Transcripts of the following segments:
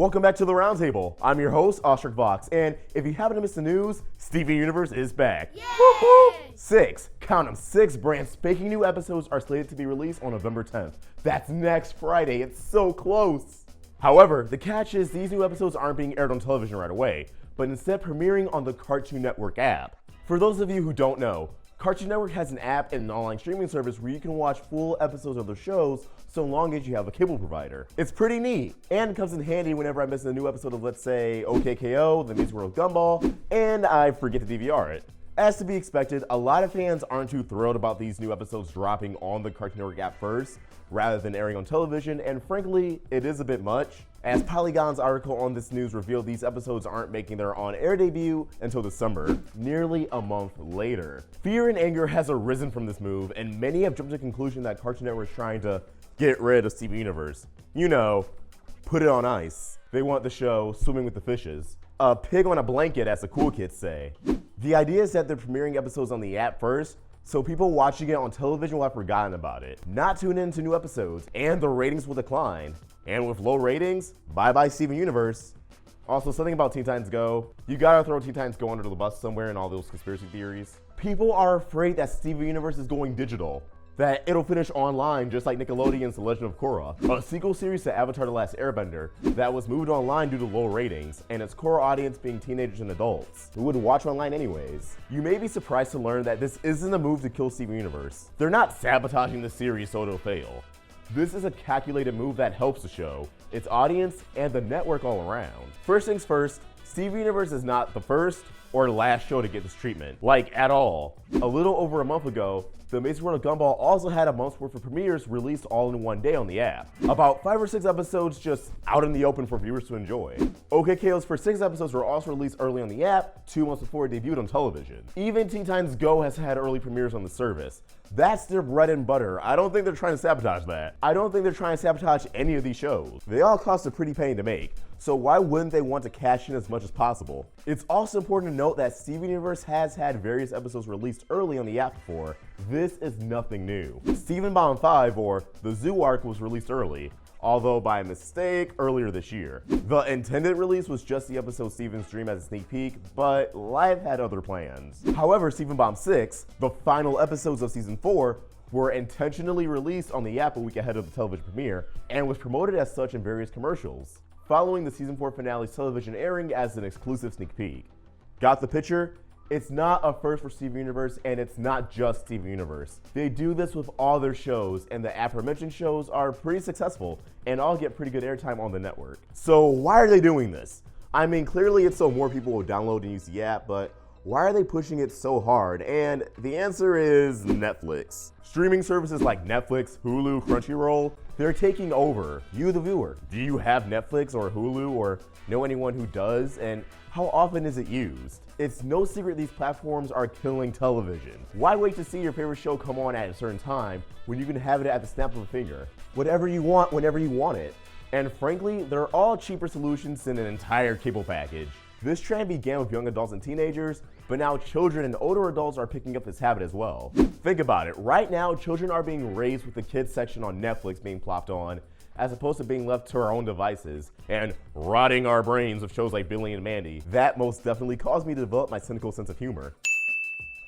Welcome back to the Roundtable. I'm your host, AwestruckVox, and if you happen to miss the news, Steven Universe is back. Yay! 6 brand spanking new episodes are slated to be released on November 10th. That's next Friday. It's so close. However, the catch is these new episodes aren't being aired on television right away, but instead premiering on the Cartoon Network app. For those of you who don't know, Cartoon Network has an app and an online streaming service where you can watch full episodes of their shows so long as you have a cable provider. It's pretty neat, and comes in handy whenever I miss a new episode of, let's say, OKKO, The Amazing World of Gumball, and I forget to DVR it. As to be expected, a lot of fans aren't too thrilled about these new episodes dropping on the Cartoon Network app first, rather than airing on television, and frankly, it is a bit much. As Polygon's article on this news revealed, these episodes aren't making their on-air debut until December, nearly a month later. Fear and anger has arisen from this move, and many have jumped to the conclusion that Cartoon Network is trying to get rid of Steven Universe. You know, put it on ice. They want the show Swimming with the Fishes. A pig on a blanket, as the cool kids say. The idea is that they're premiering episodes on the app first, so people watching it on television will have forgotten about it, not tune in to new episodes, and the ratings will decline. And with low ratings, bye-bye Steven Universe. Also, something about Teen Titans Go. You gotta throw Teen Titans Go under the bus somewhere in all those conspiracy theories. People are afraid that Steven Universe is going digital, that it'll finish online just like Nickelodeon's The Legend of Korra, a sequel series to Avatar The Last Airbender that was moved online due to low ratings, and its core audience being teenagers and adults who would watch online anyways. You may be surprised to learn that this isn't a move to kill Steven Universe. They're not sabotaging the series so it'll fail. This is a calculated move that helps the show, its audience, and the network all around. First things first, Steven Universe is not the first or last show to get this treatment, like at all. A little over a month ago, The Amazing World of Gumball also had a month's worth of premieres released all in one day on the app. About 5 or 6 episodes just out in the open for viewers to enjoy. OKKO's first 6 episodes were also released early on the app, 2 months before it debuted on television. Even Teen Titans Go has had early premieres on the service. That's their bread and butter. I don't think they're trying to sabotage that. I don't think they're trying to sabotage any of these shows. They all cost a pretty penny to make, so why wouldn't they want to cash in as much as possible? It's also important to note that Steven Universe has had various episodes released early on the app before. This is nothing new. Steven Bomb 5, or the Zoo Arc, was released early, although by mistake earlier this year. The intended release was just the episode Steven's Dream as a sneak peek, but life had other plans. However, Steven Bomb 6, the final episodes of season 4, were intentionally released on the app a week ahead of the television premiere, and was promoted as such in various commercials, following the season 4 finale's television airing as an exclusive sneak peek. Got the picture? It's not a first for Steven Universe, and it's not just Steven Universe. They do this with all their shows, and the aforementioned shows are pretty successful, and all get pretty good airtime on the network. So why are they doing this? I mean, clearly it's so more people will download and use the app, but why are they pushing it so hard? And the answer is Netflix. Streaming services like Netflix, Hulu, Crunchyroll, they're taking over. You, the viewer, do you have Netflix or Hulu or know anyone who does? And how often is it used? It's no secret these platforms are killing television. Why wait to see your favorite show come on at a certain time when you can have it at the snap of a finger? Whatever you want, whenever you want it. And frankly, they're all cheaper solutions than an entire cable package. This trend began with young adults and teenagers, but now children and older adults are picking up this habit as well. Think about it. Right now, children are being raised with the kids section on Netflix being plopped on, as opposed to being left to our own devices and rotting our brains with shows like Billy and Mandy. That most definitely caused me to develop my cynical sense of humor.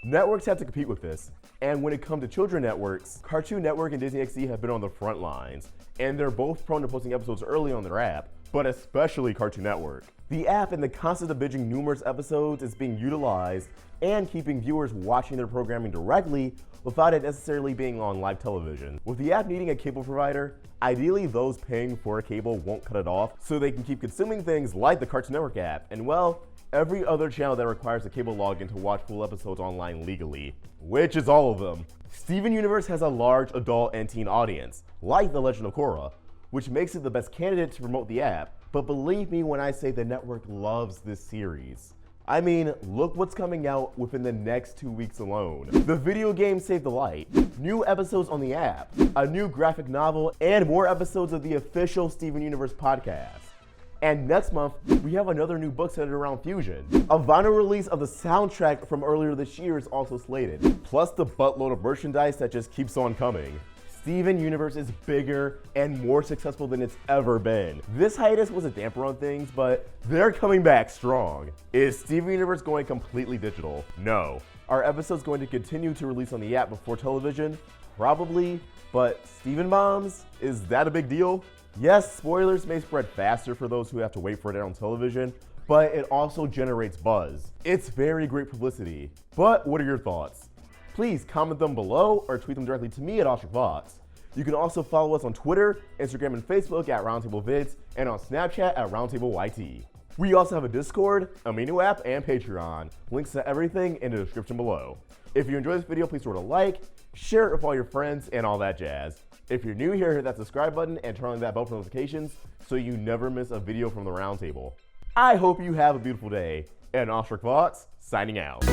Networks have to compete with this, and when it comes to children networks, Cartoon Network and Disney XD have been on the front lines, and they're both prone to posting episodes early on their app, but especially Cartoon Network. The app and the concept of binging numerous episodes is being utilized and keeping viewers watching their programming directly without it necessarily being on live television. With the app needing a cable provider, ideally those paying for a cable won't cut it off so they can keep consuming things like the Cartoon Network app and, well, every other channel that requires a cable login to watch full episodes online legally, which is all of them. Steven Universe has a large adult and teen audience, like The Legend of Korra, which makes it the best candidate to promote the app, but believe me when I say the network loves this series. I mean, look what's coming out within the next 2 weeks alone. The video game Save the Light, new episodes on the app, a new graphic novel, and more episodes of the official Steven Universe podcast. And next month, we have another new book centered around Fusion. A vinyl release of the soundtrack from earlier this year is also slated, plus the buttload of merchandise that just keeps on coming. Steven Universe is bigger and more successful than it's ever been. This hiatus was a damper on things, but they're coming back strong. Is Steven Universe going completely digital? No. Are episodes going to continue to release on the app before television? Probably, but Steven Bombs? Is that a big deal? Yes, spoilers may spread faster for those who have to wait for it on television, but it also generates buzz. It's very great publicity. But what are your thoughts? Please comment them below or tweet them directly to me at AwestruckVox. You can also follow us on Twitter, Instagram, and Facebook at RoundtableVids, and on Snapchat at RoundtableYT. We also have a Discord, a Menu app, and Patreon. Links to everything in the description below. If you enjoyed this video, please throw it a like, share it with all your friends, and all that jazz. If you're new here, hit that subscribe button and turn on that bell for notifications so you never miss a video from the Roundtable. I hope you have a beautiful day, and AwestruckVox signing out.